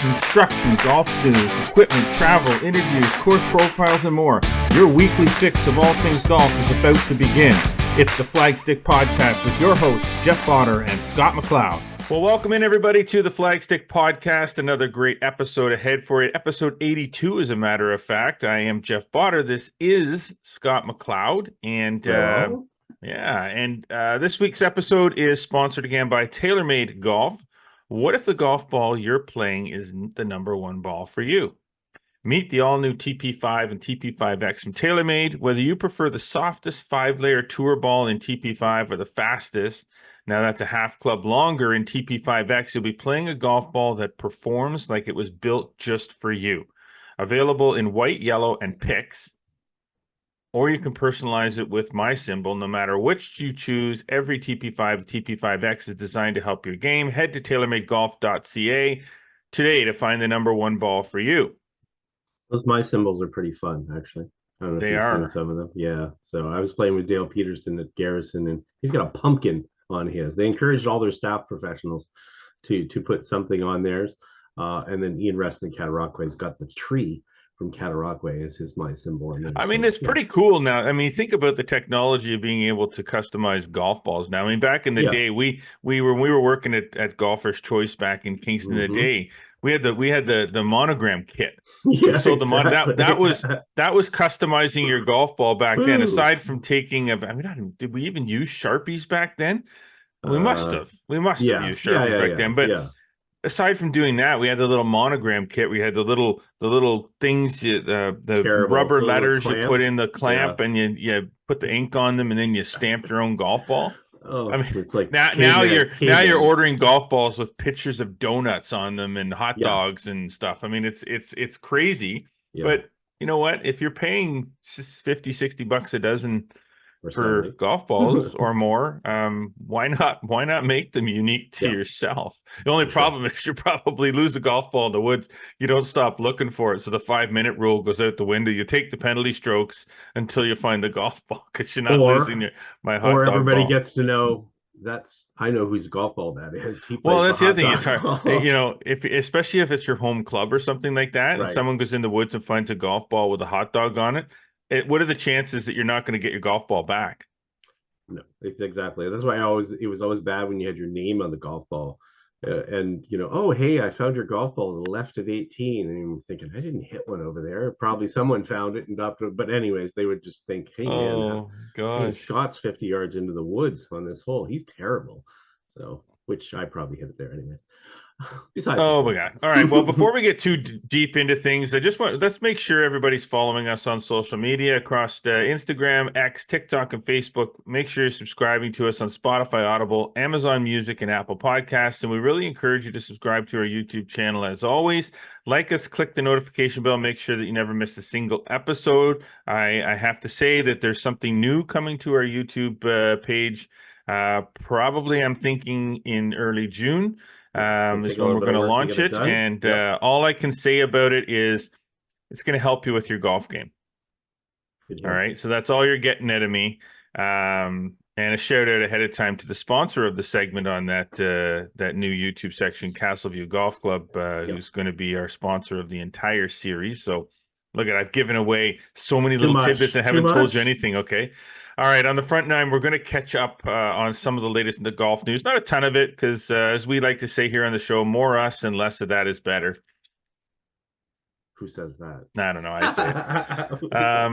Instruction, golf news, equipment, travel, interviews, course profiles, and more. Your weekly fix of all things golf is about to begin. It's the Flagstick Podcast with your hosts, Jeff Botter and Scott McLeod. Well, welcome in, everybody, to the Flagstick Podcast. Another great episode ahead for you. Episode 82, as a matter of fact. I am Jeff Botter. This is Scott McLeod. And this week's episode is sponsored again by TaylorMade Golf. What if the golf ball you're playing isn't the number one ball for you? Meet the all-new TP5 and TP5X from TaylorMade. Whether you prefer the softest 5-layer tour ball in TP5 or the fastest, now that's a half club longer in TP5X, you'll be playing a golf ball that performs like it was built just for you. Available in white, yellow, and picks. Or you can personalize it with my symbol. No matter which you choose, every TP5, TP5X is designed to help your game. Head to TaylorMadeGolf.ca today to find the number one ball for you. Those my symbols are pretty fun, actually. I don't know if you've seen some of them. Yeah. So I was playing with Dale Peterson at Garrison, and he's got a pumpkin on his. They encouraged all their staff professionals to put something on theirs. And then Ian Reston at Cataraqque's got the tree from Cataraqque as his my symbol. I mean, it's pretty cool now. I mean, think about the technology of being able to customize golf balls now. I mean, back in the day, we were working at Golfer's Choice back in Kingston the day. We had the monogram kit. Yeah, so exactly. that was customizing your golf ball back then. Aside from taking did we even use Sharpies back then? We must have. We must have used Sharpies back then. But aside from doing that, we had the little monogram kit. We had the little things, the rubber letters you put in the clamp, and you put the ink on them, and then you stamped your own golf ball. Oh, I mean, it's like now you're ordering golf balls with pictures of donuts on them and hot dogs and stuff. I mean, it's crazy. Yeah. But you know what? If you're paying $50-$60 a dozen for golf balls or more, why not make them unique to yourself? The only problem is you probably lose a golf ball in the woods. You don't stop looking for it, so the 5-minute rule goes out the window. You take the penalty strokes until you find the golf ball, because you're not losing my hot dog ball. Or everybody gets to know I know whose golf ball that is. Well, that's the other thing. It's hard, especially if it's your home club or something like that, and someone goes in the woods and finds a golf ball with a hot dog on it. What are the chances that you're not going to get your golf ball back? No, it's exactly. That's why it was always bad when you had your name on the golf ball. And, oh, hey, I found your golf ball on the left of 18. And you're thinking, I didn't hit one over there. Probably someone found it and dropped it. But anyways, they would just think, hey, man, Scott's 50 yards into the woods on this hole. He's terrible. So, which I probably hit it there anyways. Besides, my God. All right. Well, before we get too deep into things, let's make sure everybody's following us on social media across Instagram, X, TikTok, and Facebook. Make sure you're subscribing to us on Spotify, Audible, Amazon Music, and Apple Podcasts. And we really encourage you to subscribe to our YouTube channel. As always, like us, click the notification bell, make sure that you never miss a single episode. I have to say that there's something new coming to our YouTube page. Probably, I'm thinking in early June. Is when we're going to launch it, and all I can say about it is it's going to help you with your golf game. All right, so that's all you're getting out of me. And a shout out ahead of time to the sponsor of the segment on that new YouTube section, Castleview Golf Club, who's going to be our sponsor of the entire series. So look, I've given away so many little tidbits and haven't told you anything. Okay. All right, on the front nine, we're going to catch up on some of the latest in the golf news. Not a ton of it, because as we like to say here on the show, more us and less of that is better. Who says that? I don't know. I say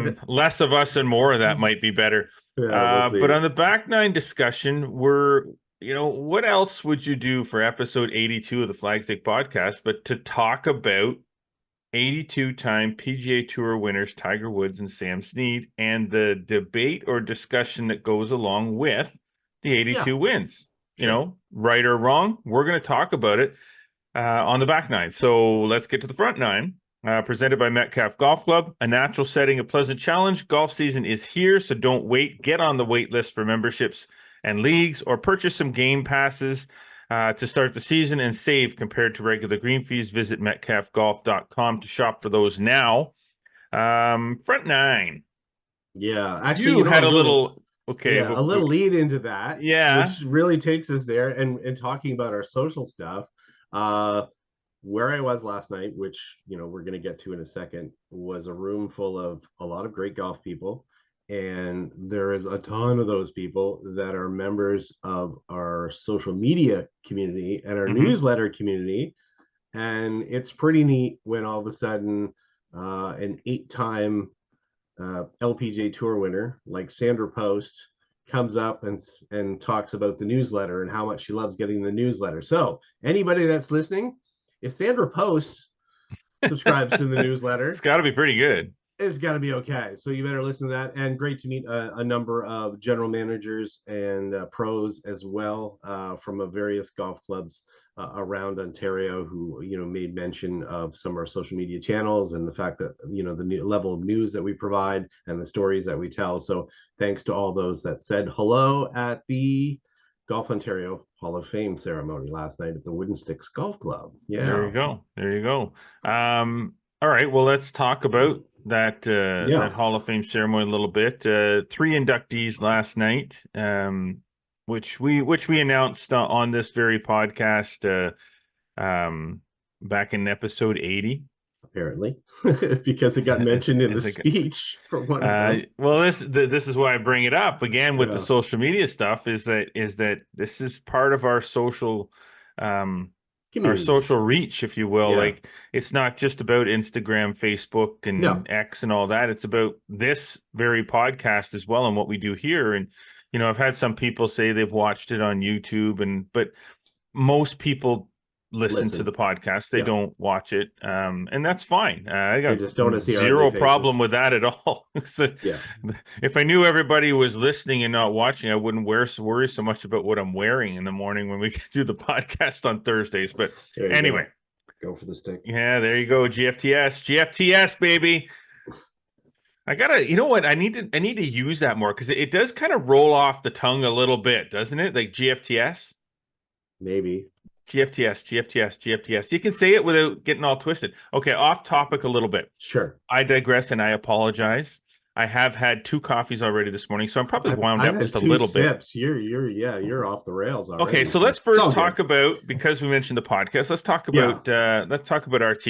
it. Less of us and more of that might be better. Yeah, but on the back nine discussion, what else would you do for episode 82 of the Flagstick Podcast but to talk about 82-time PGA Tour winners Tiger Woods and Sam Snead, and the debate or discussion that goes along with the 82 wins. Sure. Right or wrong, we're going to talk about it on the back nine. So let's get to the front nine. Presented by Metcalf Golf Club, a natural setting, a pleasant challenge. Golf season is here, so don't wait. Get on the wait list for memberships and leagues, or purchase some game passes to start the season and save compared to regular green fees. Visit metcalfgolf.com to shop for those now. Front nine. Yeah, actually, you had a little lead into that. Yeah, which really takes us there. And talking about our social stuff, where I was last night, which, you know, we're going to get to in a second, was a room full of a lot of great golf people. And there is a ton of those people that are members of our social media community and our newsletter community. And it's pretty neat when all of a sudden an 8-time LPGA Tour winner like Sandra Post comes up and talks about the newsletter and how much she loves getting the newsletter. So anybody that's listening, if Sandra Post subscribes to the newsletter, It's got to be pretty good. It's got to be okay. So you better listen to that. And great to meet a number of general managers and pros as well from various golf clubs around Ontario who, you know, made mention of some of our social media channels and the fact that, you know, the level of news that we provide and the stories that we tell. So thanks to all those that said hello at the Golf Ontario Hall of Fame ceremony last night at the Wooden Sticks Golf Club. Yeah. There you go. There you go. All right. Well, let's talk about that Hall of Fame ceremony a little bit. 3 inductees last night, which we announced on this very podcast back in episode 80. Apparently, because it got mentioned in the speech from one of them. Well, this is why I bring it up again with the social media stuff. Is that this is part of our social our social reach, if you will. Like, it's not just about Instagram, Facebook, and X and all that. It's about this very podcast as well and what we do here. And, you know, I've had some people say they've watched it on YouTube, but most people listen to the podcast. They don't watch it. And that's fine. I got just don't want to see zero problem with that at all. So if I knew everybody was listening and not watching, I wouldn't worry so much about what I'm wearing in the morning when we do the podcast on Thursdays. But anyway, go for the stick. Yeah, there you go. GFTS, baby. I gotta, you know what? I need to use that more because it does kind of roll off the tongue a little bit, doesn't it? Like GFTS. Maybe. GFTS. You can say it without getting all twisted. Okay, off topic a little bit. Sure. I digress and I apologize. I have had 2 coffees already this morning, so I'm probably wound up just a little bit. You're off the rails already. Okay, so let's first talk about, because we mentioned the podcast, let's talk about RT.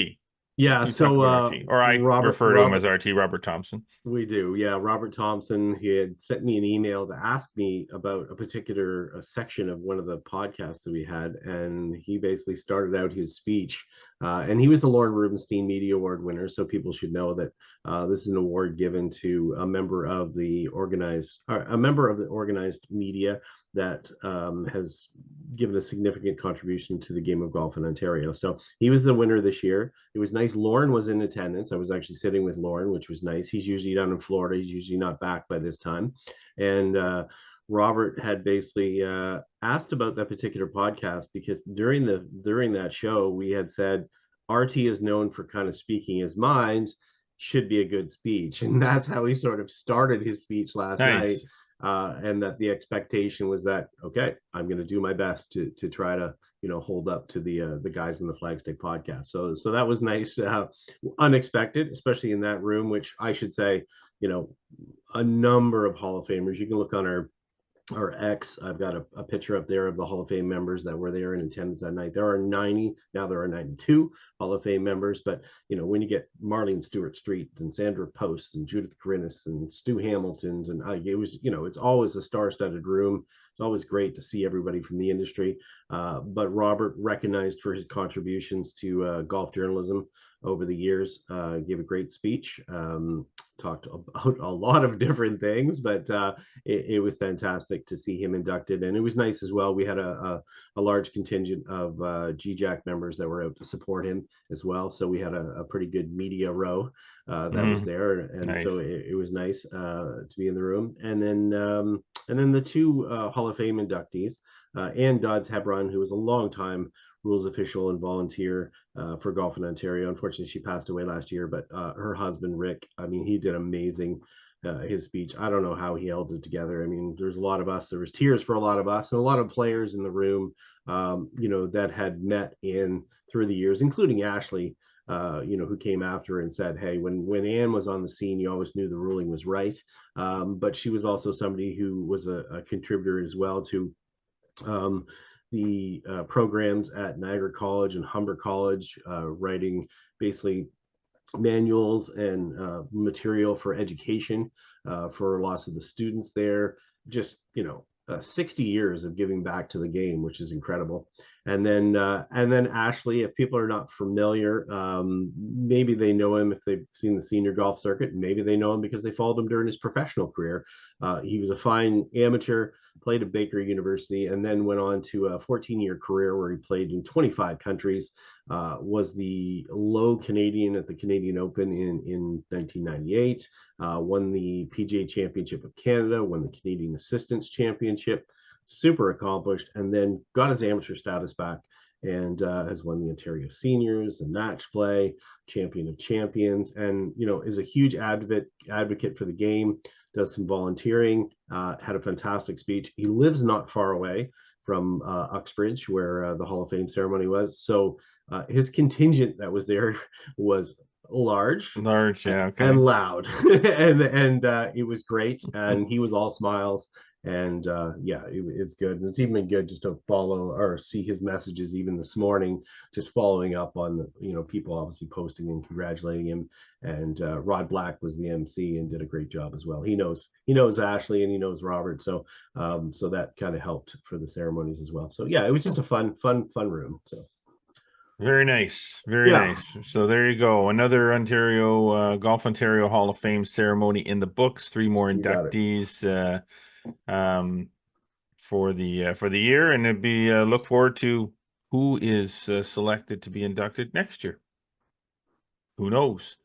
Yeah, so RT, or I refer to him as RT, Robert Thompson. We do, yeah. Robert Thompson, he had sent me an email to ask me about a particular section of one of the podcasts that we had, and he basically started out his speech. And he was the Lauren Rubenstein Media Award winner, so people should know that this is an award given to a member of the organized media that has given a significant contribution to the game of golf in Ontario. So he was the winner this year. It was nice. Lauren was in attendance. I was actually sitting with Lauren, which was nice. He's usually down in Florida. He's usually not back by this time. And Robert had basically asked about that particular podcast because during that show, we had said RT is known for kind of speaking his mind, should be a good speech. And that's how he sort of started his speech last night. And that the expectation was that, okay, I'm going to do my best to try to, you know, hold up to the guys in the Flagstick podcast. So that was nice, unexpected, especially in that room, which I should say, you know, a number of Hall of Famers. You can look on our X. I've got a picture up there of the Hall of Fame members that were there in attendance that night. There are 90, now there are 92 Hall of Fame members, but you know, when you get Marlene Stewart-Street and Sandra Post and Judith Carinis and Stu Hamilton's, and it was, you know, it's always a star-studded room. It's always great to see everybody from the industry. But Robert, recognized for his contributions to golf journalism over the years, gave a great speech, talked about a lot of different things, but it was fantastic to see him inducted. And it was nice as well. We had a large contingent of GJAC members that were out to support him as well. So we had a pretty good media row that was there. And so it was nice to be in the room. And then the 2 Hall of Fame inductees, Ann Dodds-Hebron, who was a long time rules official and volunteer for golf in Ontario. Unfortunately, she passed away last year, but her husband, Rick, I mean, he did amazing, his speech. I don't know how he held it together. I mean, there's a lot of us, there was tears for a lot of us and a lot of players in the room, you know, that had met through the years, including Ashley, you know, who came after and said, hey, when Ann was on the scene, you always knew the ruling was right. But she was also somebody who was a contributor as well to the programs at Niagara College and Humber College, writing basically manuals and material for education for lots of the students there. Just 60 years of giving back to the game, which is incredible. And then Ashley, if people are not familiar, maybe they know him if they've seen the senior golf circuit. Maybe they know him because they followed him during his professional career. He was a fine amateur, played at Baker University, and then went on to a 14-year career where he played in 25 countries. Was the low Canadian at the Canadian Open in 1998, won the PGA Championship of Canada, won the Canadian Assistants Championship, super accomplished, and then got his amateur status back and has won the Ontario Seniors, the Match Play, Champion of Champions, and is a huge advocate for the game. Does some volunteering. Had a fantastic speech. He lives not far away from Uxbridge, where the Hall of Fame ceremony was. So his contingent that was there was large, yeah, okay. and loud, and it was great, and he was all smiles, and it's good. And it's even been good just to follow or see his messages even this morning, just following up on people obviously posting and congratulating him. And Rod Black was the MC and did a great job as well. He knows Ashley and he knows Robert, so that kind of helped for the ceremonies as well. So yeah, it was just a fun room. So very nice. Very nice. So there you go. Another Golf Ontario Hall of Fame ceremony in the books. 3 more inductees for the year, and it'd be look forward to who is selected to be inducted next year. Who knows?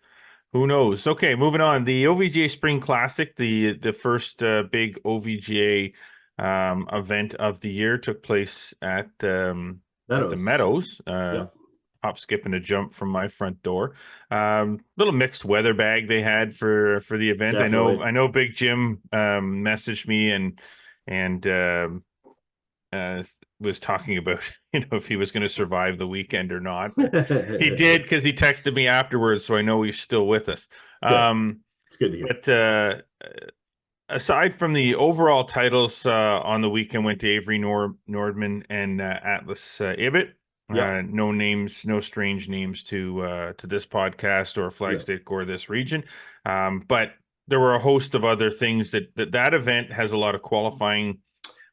Who knows? Okay, moving on. The OVGA Spring Classic, the first big OVGA event of the year, took place at the Meadows. Hop, skip, and a jump from my front door. Little mixed weather bag they had for the event. Definitely. I know Big Jim messaged me and was talking about if he was going to survive the weekend or not. He did, because he texted me afterwards, so I know he's still with us. It's good to hear. But aside from the overall titles on the weekend, went to Avery Nordman and Atlas Ibbett. No names, no strange names to this podcast or Flagstick or this region. But there were a host of other things that event has a lot of qualifying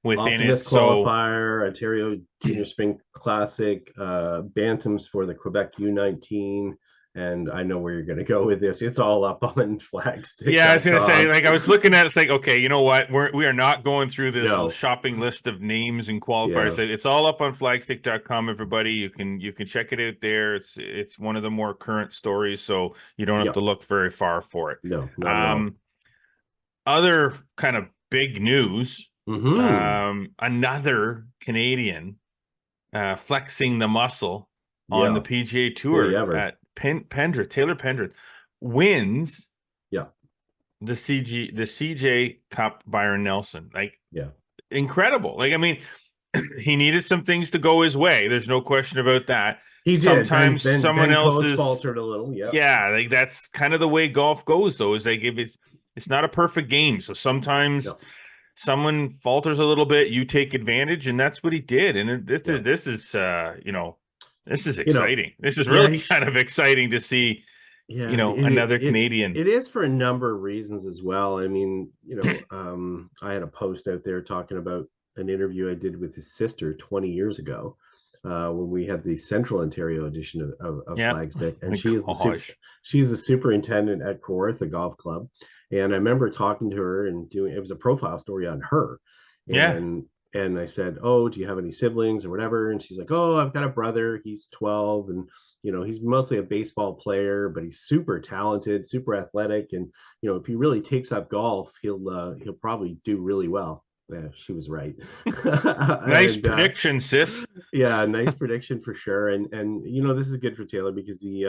within Optimist it. Qualifier, Ontario Junior Spring Classic, Bantams for the Quebec U19. And I know where you're going to go with this. It's all up on Flagstick. Yeah, I was going to say, I was looking at it, it's like, okay, you know what? We are not going through this shopping list of names and qualifiers. It's all up on flagstick.com, everybody. You can check it out there. It's one of the more current stories, so you don't have to look very far for it. No, not at all. Other kind of big news, another Canadian flexing the muscle on the PGA Tour at Pandith, Taylor Pandith, wins the CJ Cup. Byron Nelson, incredible. I mean, he needed some things to go his way. There's no question about that. He did. Sometimes someone else faltered a little. That's kind of the way golf goes, though. Is it's not a perfect game, so sometimes someone falters a little bit, you take advantage, and that's what he did. And this is this is exciting. This is really kind of exciting to see. Another Canadian. It is for a number of reasons as well. I mean, I had a post out there talking about an interview I did with his sister 20 years ago, when we had the Central Ontario edition of Flagstick, and she's the superintendent at Kawartha Golf Club. And I remember talking to her and it was a profile story on her. And I said, "Oh, do you have any siblings or whatever?" And she's like, "Oh, I've got a brother. He's 12, and he's mostly a baseball player, but he's super talented, super athletic, and if he really takes up golf, he'll probably do really well." Yeah, she was right. Nice prediction, sis. Yeah, nice prediction for sure. And this is good for Taylor because he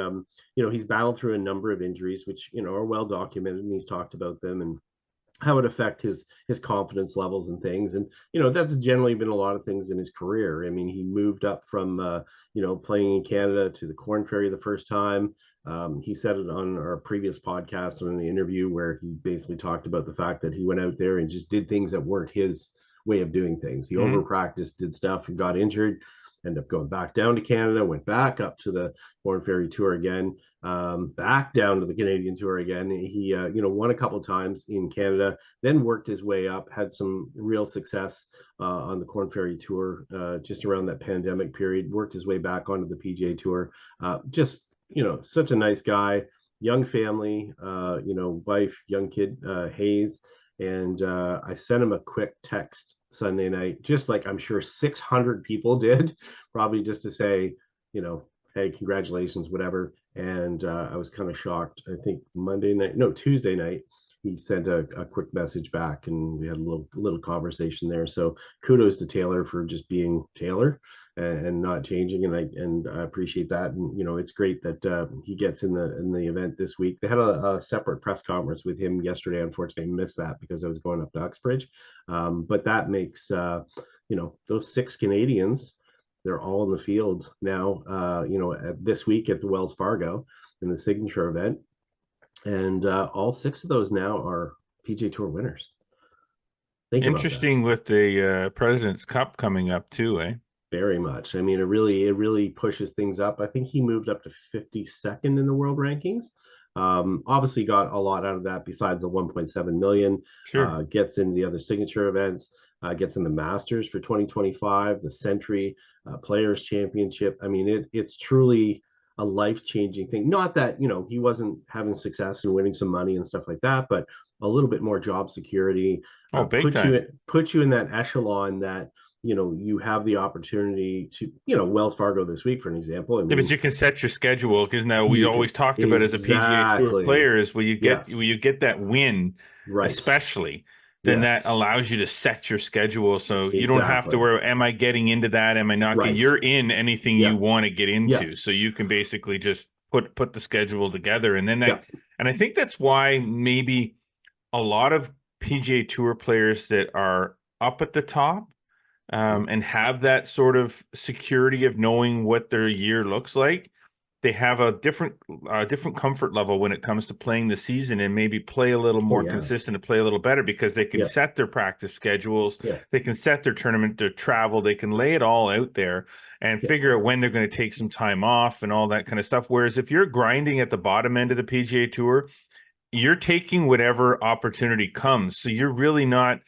he's battled through a number of injuries, which are well documented, and he's talked about them and how it affect his confidence levels and things. And that's generally been a lot of things in his career. I mean, he moved up from playing in Canada to the Corn Ferry the first time. He said it on our previous podcast on the interview where he basically talked about the fact that he went out there and just did things that weren't way of doing things. He over practiced, did stuff, and got injured. Ended up going back down to Canada, went back up to the Corn Ferry Tour again, back down to the Canadian Tour again. He, won a couple times in Canada, then worked his way up, had some real success on the Corn Ferry Tour just around that pandemic period, worked his way back onto the PGA Tour. Such a nice guy, young family, wife, young kid, Hayes. And I sent him a quick text Sunday night, just like I'm sure 600 people did, probably just to say, hey, congratulations, whatever. And I was kind of shocked. I think Tuesday night, he sent a quick message back, and we had a little conversation there. So kudos to Taylor for just being Taylor and not changing, and I appreciate that. And it's great that he gets in the event this week. They had a separate press conference with him yesterday. Unfortunately, I missed that because I was going up to Uxbridge. But that makes those 6 Canadians, they're all in the field now. This week at the Wells Fargo in the signature event, and all 6 of those now are PGA Tour winners. Interesting with the President's Cup coming up too, eh? Very much. I mean, it really pushes things up. I think he moved up to 52nd in the world rankings. Obviously got a lot out of that besides the 1.7 million. Sure. Gets into the other signature events, gets in the Masters for 2025, the Century Players Championship. I mean, it's truly a life-changing thing. Not that, he wasn't having success and winning some money and stuff like that, but a little bit more job security. Big time. Put you in that echelon that you have the opportunity to, Wells Fargo this week, for an example. I mean, yeah, but you can set your schedule, because now we always talked about as a PGA Tour player is when you get that win, right, especially, then that allows you to set your schedule. So you don't have to worry, am I getting into that? Am I not? Right. You're in anything you want to get into. So you can basically just put the schedule together. And then and I think that's why maybe a lot of PGA Tour players that are up at the top and have that sort of security of knowing what their year looks like, they have a different comfort level when it comes to playing the season, and maybe play a little more consistent and play a little better, because they can set their practice schedules, they can set their tournament, their travel, they can lay it all out there and figure out when they're going to take some time off and all that kind of stuff. Whereas if you're grinding at the bottom end of the PGA Tour, you're taking whatever opportunity comes. So you're really not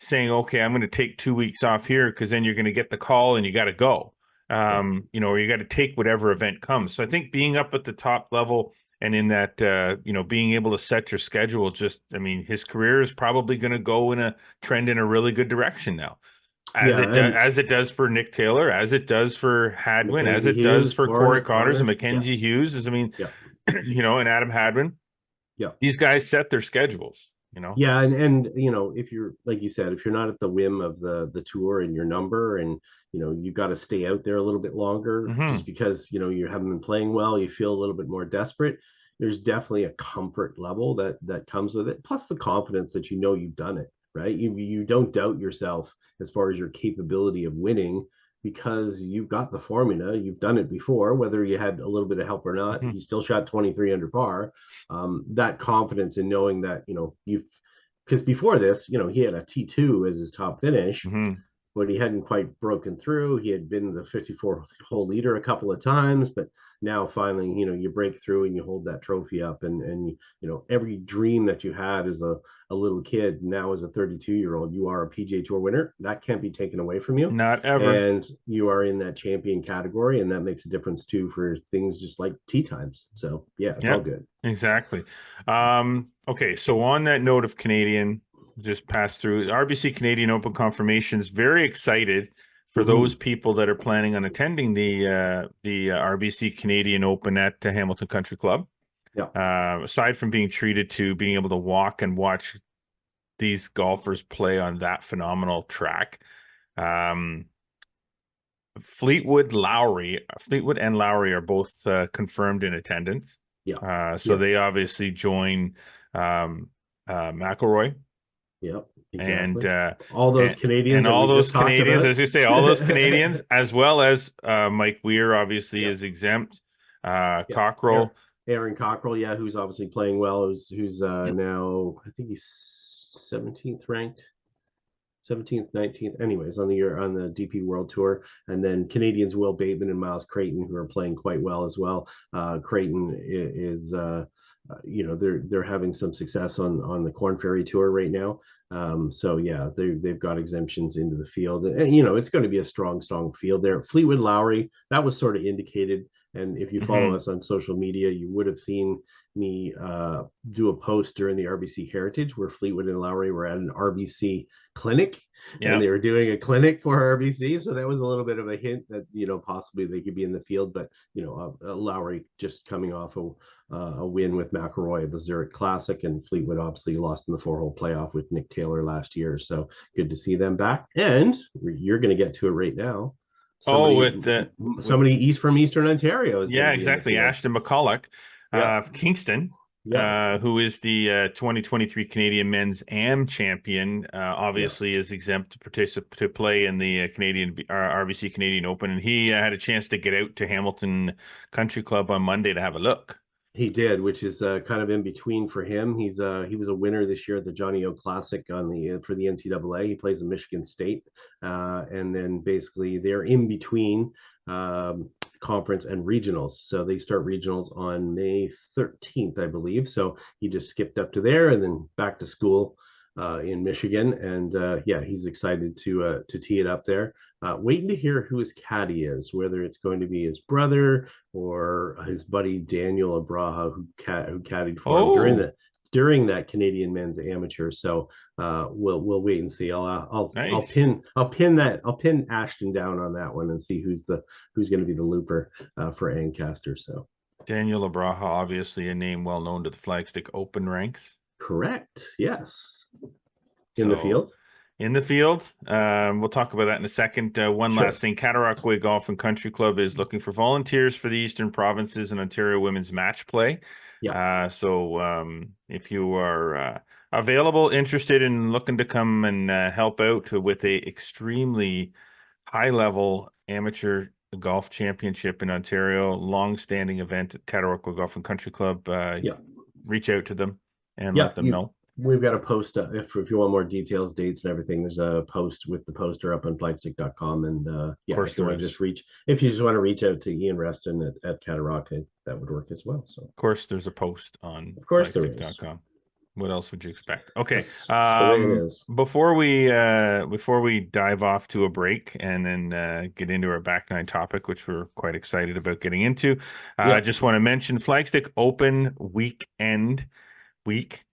saying, okay, I'm going to take 2 weeks off here, because then you're going to get the call and you got to go. Or you got to take whatever event comes. So I think being up at the top level and in that, being able to set your schedule, his career is probably going to go in a trend in a really good direction now. As it does for Nick Taylor, as it does for Hadwin, as it does for Corey Connors and Mackenzie Hughes, and Adam Hadwin. Yeah. These guys set their schedules. Yeah, and if you're, like you said, if you're not at the whim of the tour and your number, and you got to stay out there a little bit longer, just because you haven't been playing well, you feel a little bit more desperate. There's definitely a comfort level that comes with it, plus the confidence that you've done it, right? You don't doubt yourself as far as your capability of winning, because you've got the formula, you've done it before, whether you had a little bit of help or not. You still shot 23 under par. That confidence in knowing that because before this, he had a T2 as his top finish, but he hadn't quite broken through. He had been the 54 hole leader a couple of times, but now finally, you break through and you hold that trophy up, and every dream that you had as a little kid, now as a 32-year-old, you are a PGA Tour winner. That can't be taken away from you. Not ever. And you are in that champion category, and that makes a difference too for things just like tee times. So it's all good. Exactly. Okay, so on that note of Canadian, just passed through RBC Canadian Open confirmations. Very excited for those people that are planning on attending the RBC Canadian Open at Hamilton Country Club. Aside from being treated to being able to walk and watch these golfers play on that phenomenal track, Fleetwood and Lowry are both confirmed in attendance. So they obviously join McIlroy. Yep, exactly. And all those Canadians, and all those Canadians, as you say, all those Canadians, as well as Mike Weir, obviously is exempt. Cockrell, Aaron Cockrell, who's obviously playing well. Who's now, I think he's 17th ranked. 17th, 19th, anyways, on the DP World Tour. And then Canadians Will Bateman and Miles Creighton, who are playing quite well as well. Creighton is they're having some success on the Corn Ferry Tour right now. So yeah, they've got exemptions into the field, and it's going to be a strong field there. Fleetwood Lowry, that was sort of indicated. And if you follow us on social media, you would have seen me do a post during the RBC Heritage where Fleetwood and Lowry were at an RBC clinic, and they were doing a clinic for RBC. So that was a little bit of a hint that possibly they could be in the field. But Lowry just coming off a win with McIlroy at the Zurich Classic, and Fleetwood obviously lost in the 4-hole playoff with Nick Taylor last year. So good to see them back. And you're going to get to it right now. Somebody east from Eastern Ontario is exactly. Ashton McCulloch of Kingston, who is the 2023 Canadian Men's Am champion, obviously is exempt to play in the RBC Canadian Open, and he had a chance to get out to Hamilton Country Club on Monday to have a look. He did, which is kind of in between for him. He was a winner this year at the Johnny O Classic for the NCAA. He plays in Michigan State, and then basically they're in between conference and regionals. So they start regionals on May 13th, I believe. So he just skipped up to there and then back to school in Michigan, and he's excited to tee it up there. Waiting to hear who his caddy is, whether it's going to be his brother or his buddy Daniel Abraha, who caddied for him during that Canadian Men's Amateur. So we'll wait and see. I'll pin Ashton down on that one and see who's going to be the looper for Ancaster. So Daniel Abraha, obviously a name well known to the Flagstick Open ranks. Correct. Yes. In the field. We'll talk about that in a second. Last thing, Cataraqui Golf and Country Club is looking for volunteers for the Eastern Provinces and Ontario Women's Match Play. So if you are available, interested in looking to come and help out with a extremely high-level amateur golf championship in Ontario, long-standing event at Cataraqui Golf and Country Club, reach out to them and let them know. We've got a post if you want more details, dates, and everything. There's a post with the poster up on flagstick.com, and of course, if you just want to reach out to Ian Reston at Cataraqui, that would work as well. So of course, there's a post on flagstick.com. What else would you expect? Okay, before we dive off to a break and then get into our back nine topic, which we're quite excited about getting into, I just want to mention Flagstick Open week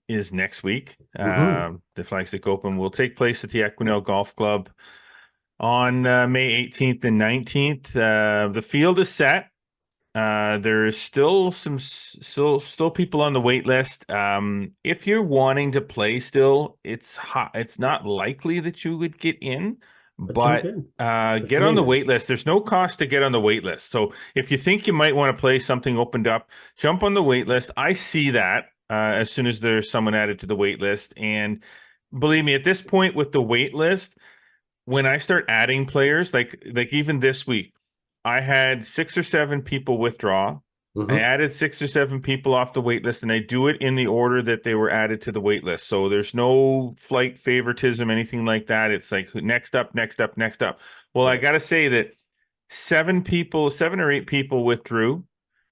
is next week. The Flagstick Open will take place at the Equinell Golf Club on May 18th and 19th. The field is set. There is still people on the wait list. If you're wanting to play still, it's not likely that you would get in, but get on the wait list. There's no cost to get on the wait list. So if you think you might want to play, something opened up, jump on the wait list. I see that as soon as there's someone added to the wait list. And believe me, at this point with the wait list, when I start adding players, like even this week, I had 6 or 7 people withdraw. I added 6 or 7 people off the wait list, and I do it in the order that they were added to the wait list. So there's no flight favoritism, anything like that. It's like next up, next up, next up. Well, I got to say that 7 or 8 people withdrew.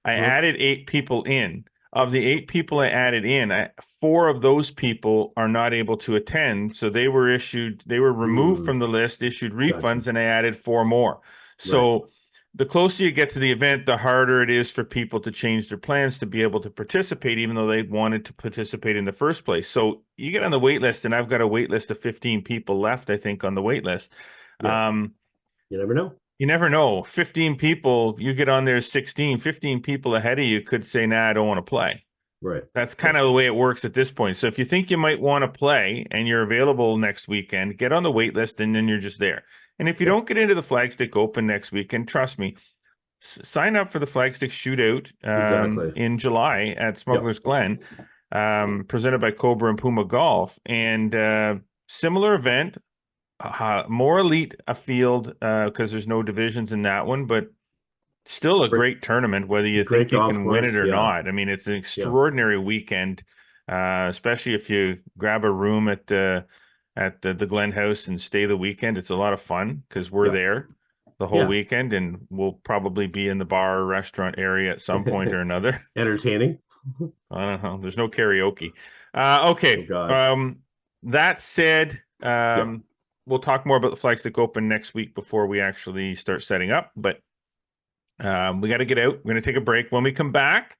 I added 8 people in. Of the 8 people I added in, 4 of those people are not able to attend. So they were removed from the list, issued refunds, and I added 4 more. So the closer you get to the event, the harder it is for people to change their plans to be able to participate, even though they wanted to participate in the first place. So you get on the wait list, and I've got a wait list of 15 people left, I think, on the wait list. You never know. You never know. 15 people, you get on there 16, 15 people ahead of you could say, nah, I don't want to play. Right. That's kind of the way it works at this point. So if you think you might want to play and you're available next weekend, get on the wait list, and then you're just there. And if you don't get into the Flagstick Open next weekend, trust me, sign up for the Flagstick Shootout in July at Smuggler's Glen, presented by Cobra and Puma Golf. And similar event, more elite a field because there's no divisions in that one, but still a great tournament, whether you think you can win it or not. I mean, it's an extraordinary weekend, especially if you grab a room at at the Glen House and stay the weekend. It's a lot of fun because we're Yeah. there the whole weekend, and we'll probably be in the bar or restaurant area at some point or another. Entertaining. I don't know. There's no karaoke. Okay. Oh God. That said, we'll talk more about the Flagstick Open next week before we actually start setting up. But we got to get out. We're going to take a break. When we come back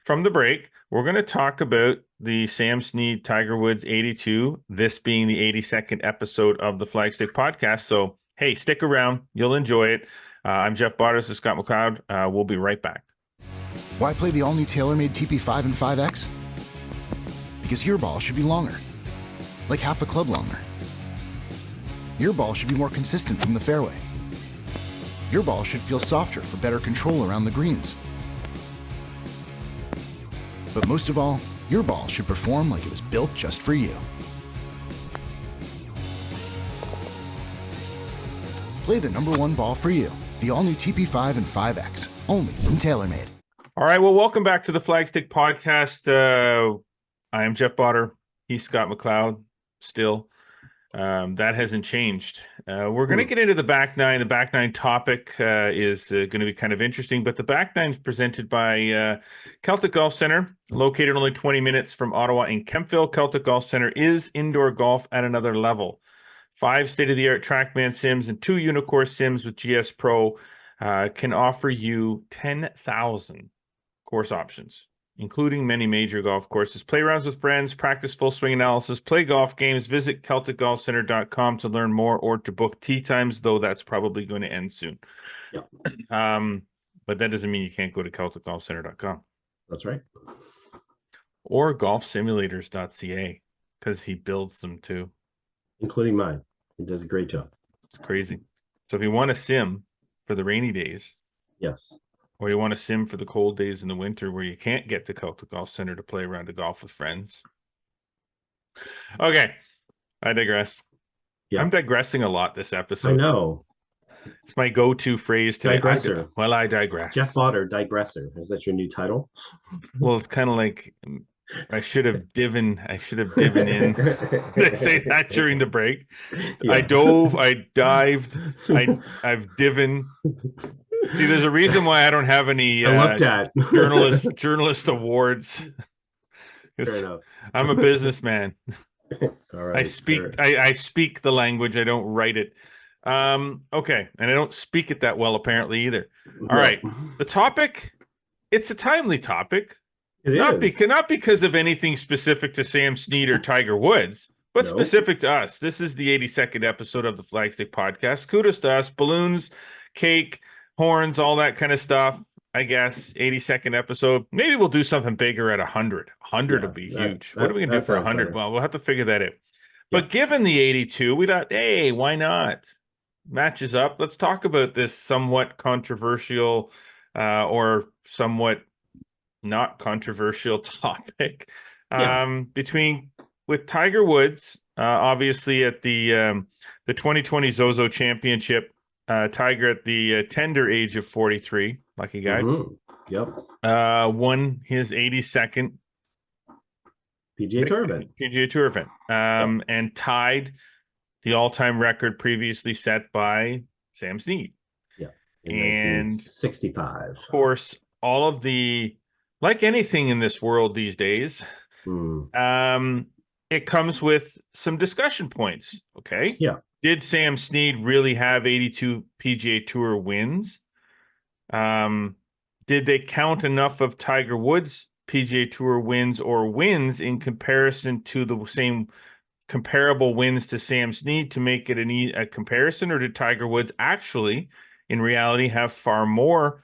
from the break, we're going to talk about the Sam Snead Tiger Woods 82, this being the 82nd episode of the Flagstick podcast. So, hey, stick around. You'll enjoy it. I'm Jeff Botters. This is Scott McLeod. We'll be right back. Why play the all-new TaylorMade TP5 and 5X? Because your ball should be longer, like half a club longer. Your ball should be more consistent from the fairway. Your ball should feel softer for better control around the greens. But most of all, your ball should perform like it was built just for you. Play the #1 ball for you, the all-new TP5 and 5X, only from TaylorMade. All right, well, welcome back to the Flagstick podcast. I am Jeff Botter. He's Scott McLeod still. That hasn't changed. We're going to get into the back nine. The back nine topic is going to be kind of interesting, but the back nine is presented by Celtic Golf Center, located only 20 minutes from Ottawa in Kemptville. Celtic Golf Center is indoor golf at another level. 5 state-of-the-art TrackMan sims and 2 Unicore sims with GS Pro can offer you 10,000 course options, including many major golf courses. Play rounds with friends, practice full swing analysis, play golf games. Visit CelticGolfCenter.com to learn more or to book tee times, though that's probably going to end soon. Yep. But that doesn't mean you can't go to CelticGolfCenter.com. That's right. Or golfsimulators.ca, because he builds them too. Including mine. He does a great job. It's crazy. So if you want a sim for the rainy days, yes, or you want a sim for the cold days in the winter where you can't get to Celtic Golf Center to play around the golf with friends. Okay, I digress. Yeah. I'm digressing a lot this episode. I know. It's my go-to phrase today. Digressor. I digress. Jeff Botter, digressor. Is that your new title? Well, it's kind of like I should have divin in. Did I say that during the break? Yeah. I dove, I dived, I've divin. See, there's a reason why I don't have any journalist awards. Fair enough. I'm a businessman. All right. I speak the language. I don't write it. Okay, and I don't speak it that well apparently either. All right. The topic, it's a timely topic. Not because of anything specific to Sam Snead or Tiger Woods, but specific to us. This is the 82nd episode of the Flagstick podcast. Kudos to us. Balloons, cake, horns, all that kind of stuff. I guess 82nd episode. Maybe we'll do something bigger at 100. 100 would be huge. What are we gonna do for 100? Well, we'll have to figure that out. But given the 82, we thought, hey, why not? Matches up. Let's talk about this somewhat controversial or somewhat not controversial topic with Tiger Woods, obviously at the 2020 Zozo Championship. Tiger at the tender age of 43, lucky guy. Yep. Won his 82nd PGA Tour event. And tied the all-time record previously set by Sam Snead. Yeah. In 1965. Of course, all of the, like anything in this world these days, it comes with some discussion points. Okay. Yeah. Did Sam Snead really have 82 PGA Tour wins? Did they count enough of Tiger Woods' PGA Tour wins or wins in comparison to the same comparable wins to Sam Snead to make it a comparison? Or did Tiger Woods actually, in reality, have far more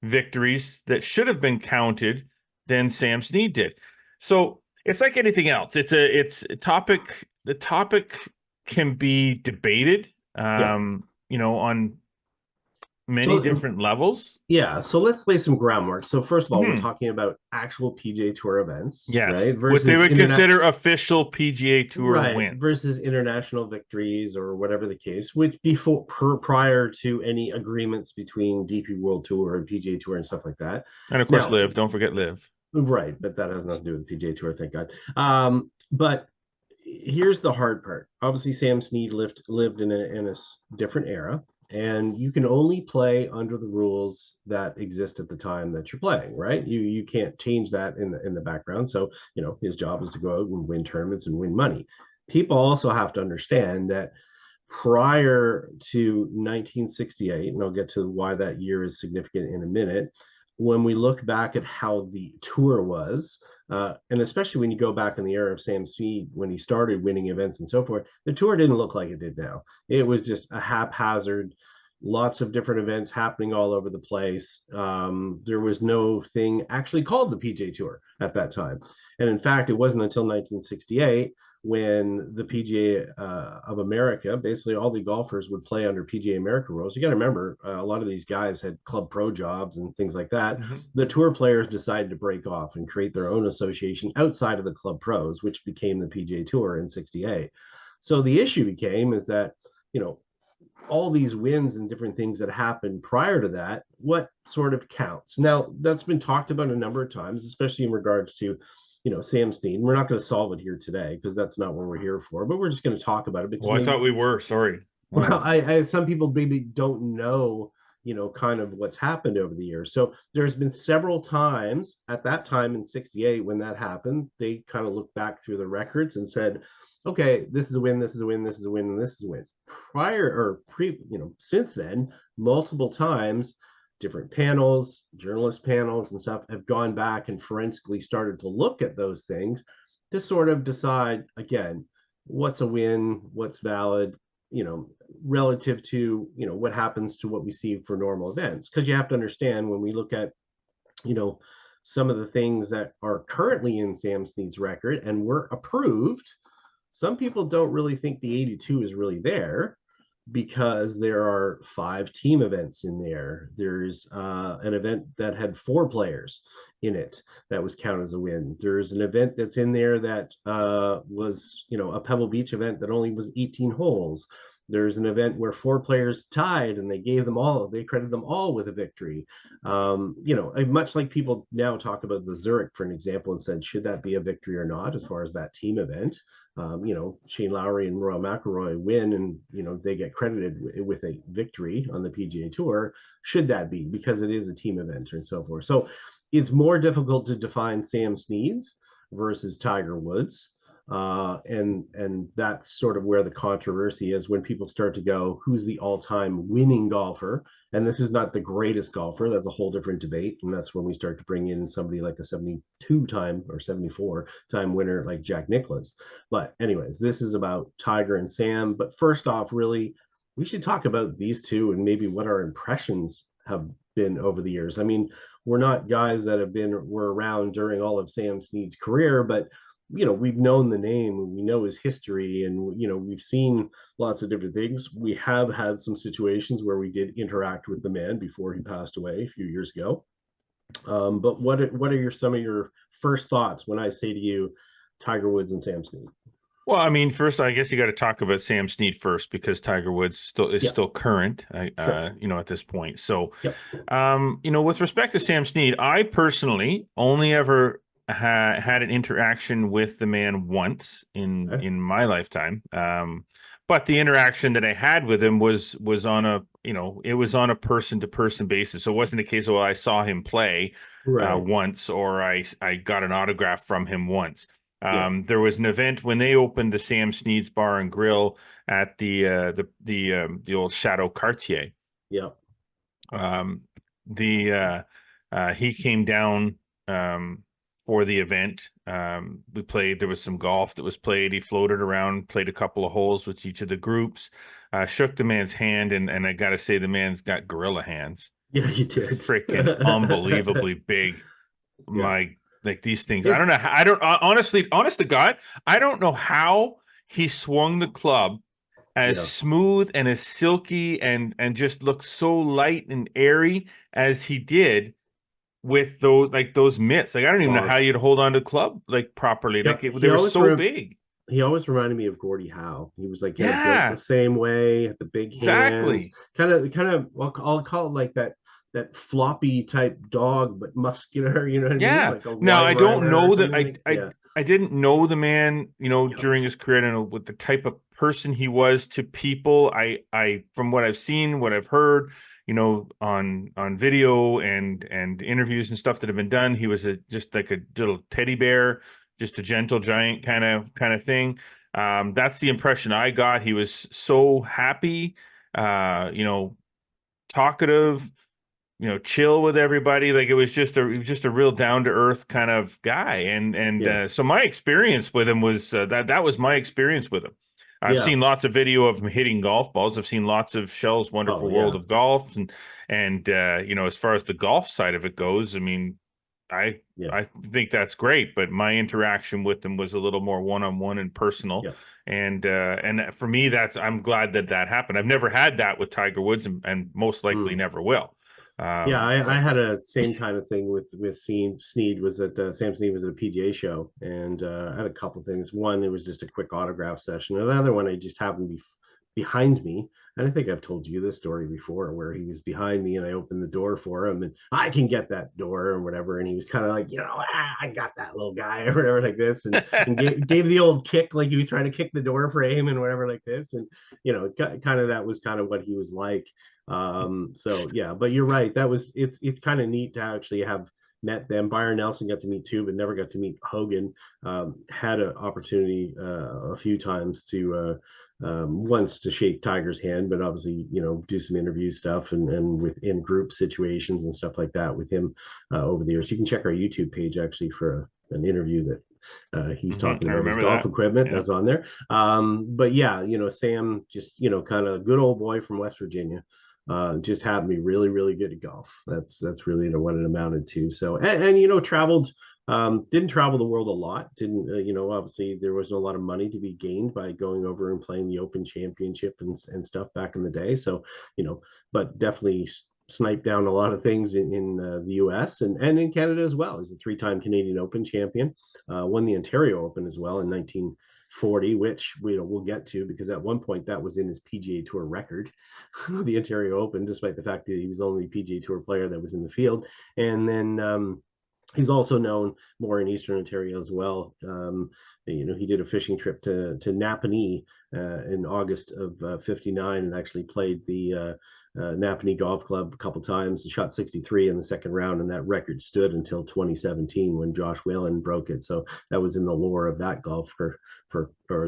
victories that should have been counted than Sam Snead did? So it's like anything else. It's a topic. The topic can be debated, on many different levels. Yeah. So let's lay some groundwork. So first of all, we're talking about actual PGA Tour events. Yes. Right? What they would consider official PGA Tour wins. Versus international victories or whatever the case, which prior to any agreements between DP World Tour and PGA Tour and stuff like that. And of course, LIV. Don't forget LIV. Right. But that has nothing to do with the PGA Tour, thank God. But here's the hard part. Obviously, Sam Snead lived in a different era, and you can only play under the rules that exist at the time that you're playing, right? You can't change that in the background. So, his job is to go out and win tournaments and win money. People also have to understand that prior to 1968, and I'll get to why that year is significant in a minute, when we look back at how the tour was, and especially when you go back in the era of Sam Snead, when he started winning events and so forth, the tour didn't look like it did now. It was just a haphazard, lots of different events happening all over the place. There was no thing actually called the PGA Tour at that time. And in fact, it wasn't until 1968 when the PGA of America, basically all the golfers would play under PGA America rules. You got to remember, a lot of these guys had club pro jobs and things like that. Mm-hmm. The tour players decided to break off and create their own association outside of the club pros, which became the PGA Tour in 68. So the issue became is that, all these wins and different things that happened prior to that, what sort of counts? Now, that's been talked about a number of times, especially in regards to Sam Snead. We're not going to solve it here today because that's not what we're here for, but we're just going to talk about it. Because I thought we were. Sorry. Wow. Well, I some people maybe don't know, kind of what's happened over the years. So there's been several times at that time in 68 when that happened, they kind of looked back through the records and said, okay, this is a win, this is a win, this is a win, and this is a win. Since then, multiple times, different panels, journalist panels and stuff have gone back and forensically started to look at those things to sort of decide, again, what's a win, what's valid, relative to, what happens to what we see for normal events. Because you have to understand when we look at, some of the things that are currently in Sam Snead's record and were approved, some people don't really think the 82 is really there, because there are 5 team events in there. There's an event that had 4 players in it that was counted as a win. There's an event that's in there that was, a Pebble Beach event that only was 18 holes. There's an event where 4 players tied and they credited them all with a victory. Much like people now talk about the Zurich, for an example, and said, should that be a victory or not, as far as that team event? Shane Lowry and Rory McIlroy win and, they get credited with a victory on the PGA Tour. Should that be? Because it is a team event and so forth. So it's more difficult to define Sam Snead's versus Tiger Woods. And that's sort of where the controversy is when people start to go, who's the all-time winning golfer? And this is not the greatest golfer. That's a whole different debate. And that's when we start to bring in somebody like the 72-time or 74-time winner like Jack Nicklaus. But anyways, this is about Tiger and Sam. But first off, really, we should talk about these two and maybe what our impressions have been over the years. I mean, we're not guys that were around during all of Sam Snead's career, but we've known the name, we know his history, and we've seen lots of different things. We have had some situations where we did interact with the man before he passed away a few years ago. But what are some of your first thoughts when I say to you Tiger Woods and Sam Snead? Well, I mean, first, I guess you got to talk about Sam Snead first, because Tiger Woods still current, sure. At this point. So, yep. With respect to Sam Snead, I personally only ever had an interaction with the man once in my lifetime. But the interaction that I had with him was on a person-to-person basis. So it wasn't a case of, well, I saw him play once, or I got an autograph from him once. There was an event when they opened the Sam Snead's Bar and Grill at the old Chateau Cartier. Yeah. He came down for the event. We played. There was some golf that was played. He floated around, played a couple of holes with each of the groups. Shook the man's hand, and I got to say, the man's got gorilla hands. Yeah, he did. Freaking unbelievably big. Yeah. Like these things. I don't know. Honest to God, I don't know how he swung the club as smooth and as silky and just looked so light and airy as he did with those mitts. Like, I don't even know how you'd hold on to the club properly. They were so big. He always reminded me of Gordie Howe. He was built the same way, the big hands. Kind of. I'll call it like that floppy type dog, but muscular. You know what I mean? Like I don't know that. I didn't know the man, during his career. I don't know what the type of person he was to people. I from what I've seen, what I've heard, on video and interviews and stuff that have been done, he was just like a little teddy bear, just a gentle giant kind of thing. That's the impression I got. He was so happy, talkative, chill with everybody. Like it was just a real down to earth kind of guy. And so my experience with him was that was my experience with him. I've seen lots of video of him hitting golf balls. I've seen lots of Shell's Wonderful World of Golf, and as far as the golf side of it goes, I mean, I think that's great. But my interaction with him was a little more one-on-one and personal. And for me, I'm glad that happened. I've never had that with Tiger Woods, and most likely never will. I had a same kind of thing with Snead. Was at Sam Snead was at a PGA show, and I had a couple things. One, it was just a quick autograph session. And the other one, I just happened to be behind me, and I think I've told you this story before, where he was behind me and I opened the door for him, and I can get that door or whatever, and he was kind of like, I got that little guy or whatever like this, and gave the old kick, like he was trying to kick the door frame and whatever like this, and kind of that was kind of what he was like. So yeah, but you're right, it's kind of neat to actually have met them. Byron Nelson got to meet too, but never got to meet Hogan. Had an opportunity a few times to once to shake Tiger's hand, but obviously, do some interview stuff and within group situations and stuff like that with him over the years. You can check our YouTube page actually for an interview that he's talking about his golf equipment that's on there. But yeah, Sam, just, kind of good old boy from West Virginia. Just happened to be really, really good at golf. That's really what it amounted to. So, and traveled, didn't travel the world a lot. Didn't, obviously there wasn't a lot of money to be gained by going over and playing the Open Championship and stuff back in the day. So, but definitely sniped down a lot of things in the US and in Canada as well. He's a 3-time Canadian Open champion, won the Ontario Open as well in 1940, which we'll get to, because at one point that was in his PGA Tour record, the Ontario Open, despite the fact that he was the only PGA Tour player that was in the field. And then he's also known more in Eastern Ontario as well. He did a fishing trip to Napanee in August of 59 and actually played the Napanee Golf Club a couple times and shot 63 in the second round, and that record stood until 2017 when Josh Whalen broke it. So that was in the lore of that golf or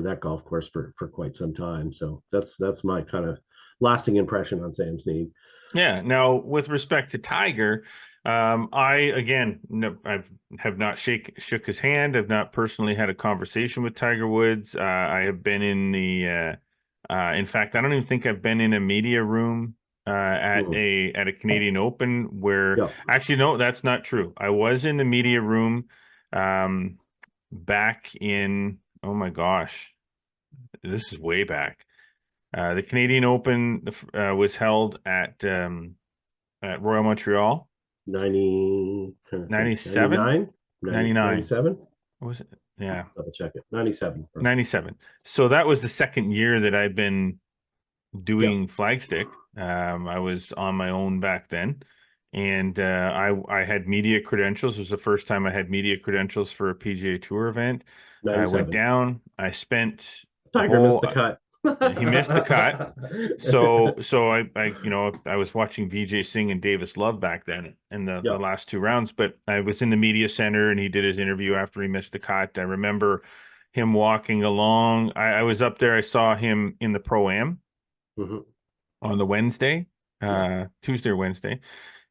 that golf course for quite some time. So that's my kind of lasting impression on Sam Snead. Yeah. Now, with respect to Tiger, I have not shook his hand. I've not personally had a conversation with Tiger Woods. I have been in the in fact, I don't even think I've been in a media room at a Canadian Open where actually, no, that's not true. I was in the media room back in, oh my gosh, this is way back. The Canadian Open was held at Royal Montreal. 97? 99? 97? Was it? Yeah. Double check it. 97. 97. So that was the second year that I've been doing Flagstick. I was on my own back then. And I had media credentials. It was the first time I had media credentials for a PGA Tour event. 97. I went down. I spent Tiger missed the cut. He missed the cut. So I was watching Vijay Singh and Davis Love back then in the last two rounds, but I was in the media center and he did his interview after he missed the cut. I remember him walking along. I was up there. I saw him in the Pro-Am on the Wednesday, Tuesday or Wednesday.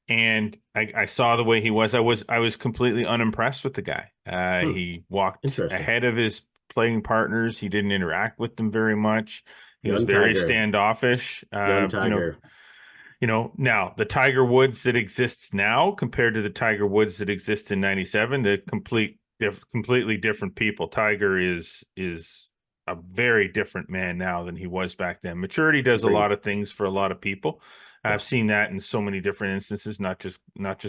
And I saw the way he was. I was completely unimpressed with the guy. He walked ahead of his playing partners. He didn't interact with them very much. He was very standoffish. Tiger. Now the Tiger Woods that exists now compared to the Tiger Woods that exists in 97, they're completely different people. Tiger is a very different man now than he was back then. Maturity does a lot of things for a lot of people. I've seen that in so many different instances, not just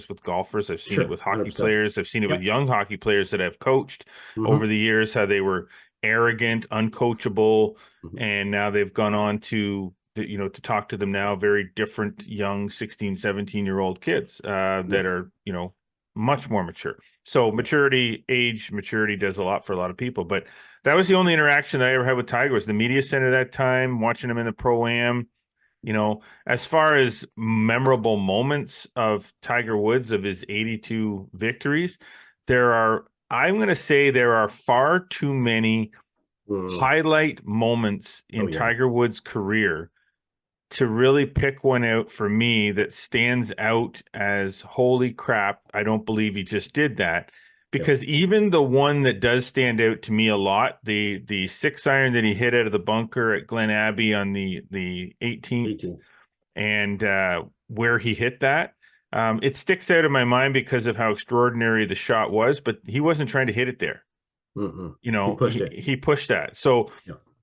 with golfers. I've seen it with hockey 100%. Players. I've seen it with young hockey players that I've coached over the years, how they were arrogant, uncoachable, and now they've gone on to talk to them now, very different young 16, 17-year-old kids that are, much more mature. So age maturity does a lot for a lot of people. But that was the only interaction that I ever had with Tiger, was the media center that time, watching him in the Pro-Am. As far as memorable moments of Tiger Woods, of his 82 victories, I'm going to say there are far too many highlight moments in Tiger Woods' career to really pick one out for me that stands out as, holy crap, I don't believe he just did that. Because even the one that does stand out to me a lot, the 6-iron that he hit out of the bunker at Glen Abbey on the 18th. And where he hit that, it sticks out in my mind because of how extraordinary the shot was, but he wasn't trying to hit it there. He pushed that. So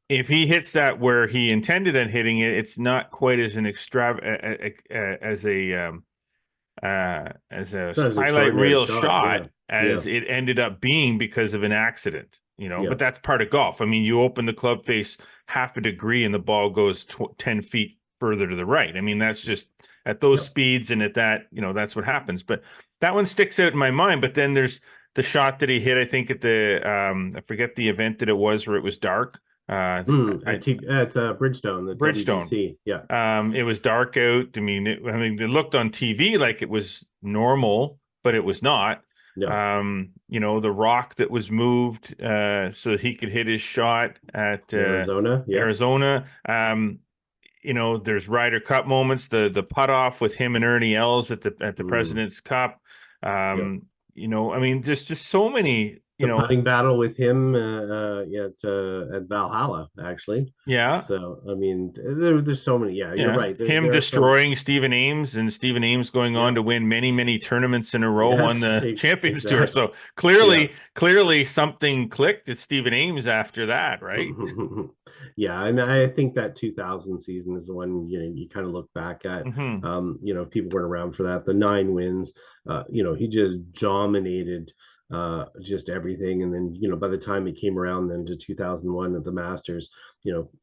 if he hits that where he intended on hitting it, it's not quite as an as a highlight reel shot as it ended up being because of an accident, but that's part of golf. I mean, you open the club face half a degree and the ball goes 10 feet further to the right. I mean, that's just at those speeds, and at that, that's what happens. But that one sticks out in my mind. But then there's the shot that he hit, I think at the, I forget the event that it was, where it was dark. At Bridgestone, the WBC. It was dark out. I mean, it looked on TV like it was normal, but it was not. The rock that was moved so he could hit his shot at Arizona. There's Ryder Cup moments, the putt off with him and Ernie Els at the President's Cup. Just so many. The putting battle with him at Valhalla, actually. Yeah. So, I mean, there's so many. Yeah, you're right. Him destroying Stephen Ames, and Stephen Ames going on to win many, many tournaments in a row on the Champions Tour. So clearly something clicked at Stephen Ames after that, right? Yeah, and I think that 2000 season is the one you kind of look back at. People weren't around for that. The 9 wins. He just dominated just everything. And then, by the time it came around then to 2001 at the Masters,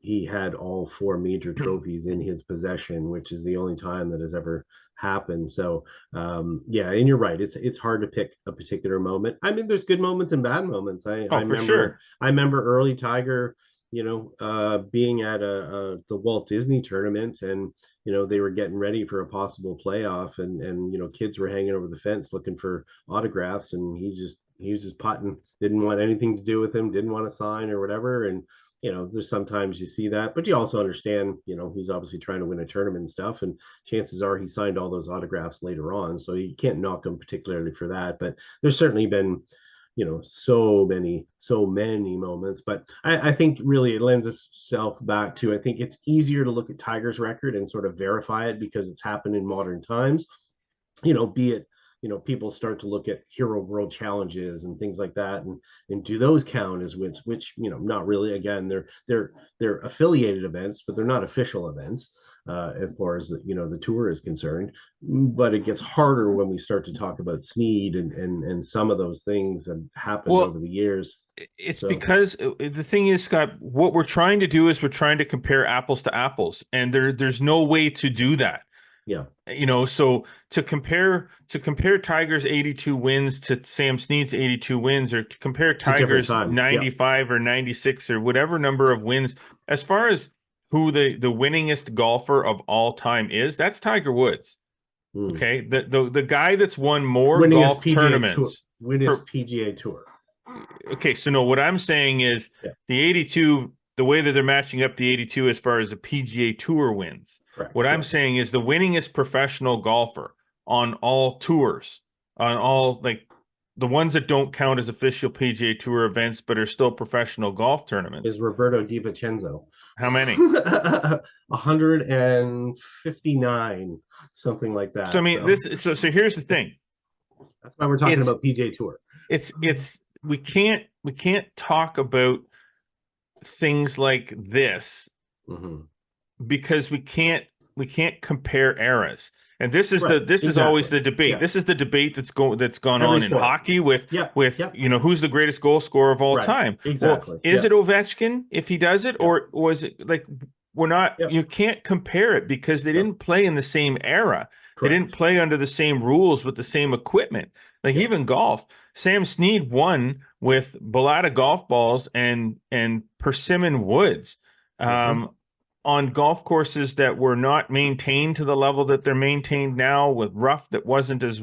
he had all 4 major trophies in his possession, which is the only time that has ever happened. So, and you're right. It's hard to pick a particular moment. I mean, there's good moments and bad moments. I remember early Tiger, being at the Walt Disney tournament, and they were getting ready for a possible playoff, and kids were hanging over the fence looking for autographs, and he was just putting, didn't want anything to do with him, didn't want to sign or whatever. And there's sometimes you see that, but you also understand, he's obviously trying to win a tournament and stuff, and chances are he signed all those autographs later on, so you can't knock him particularly for that. But there's certainly been so many moments. But I think really it lends itself back to, I think it's easier to look at Tiger's record and sort of verify it because it's happened in modern times, be it, people start to look at Hero World Challenges and things like that, and do those count as wins, which, not really. Again, they're affiliated events, but they're not official events as far as the tour is concerned. But it gets harder when we start to talk about Snead and some of those things that happened over the years. It's because the thing is, Scott, what we're trying to do is we're trying to compare apples to apples, and there's no way to do that. Yeah. So to compare Tiger's 82 wins to Sam Snead's 82 wins, or to compare Tiger's 95 or 96 or whatever number of wins, as far as who the winningest golfer of all time is, that's Tiger Woods. Okay. The guy that's won more golf tournaments. Winningest PGA Tour. Okay. So no, what I'm saying is the 82, the way that they're matching up the 82 as far as the PGA Tour wins. Correct. What I'm saying is the winningest professional golfer on all tours, on all, like, the ones that don't count as official PGA Tour events but are still professional golf tournaments, is Roberto Di Vincenzo. How many? 159, something like that. So I mean, so here's the thing. That's why we're talking about PGA Tour. We can't talk about things like this because we can't compare eras. And this is always the debate. Yeah. This is the debate that's gone on in hockey with who's the greatest goal scorer of all time. Exactly. Well, is it Ovechkin if he does it, or was it like we're not? You can't compare it because they didn't play in the same era. Correct. They didn't play under the same rules with the same equipment. Like even golf, Sam Snead won with Balata golf balls and persimmon woods on golf courses that were not maintained to the level that they're maintained now, with rough that wasn't as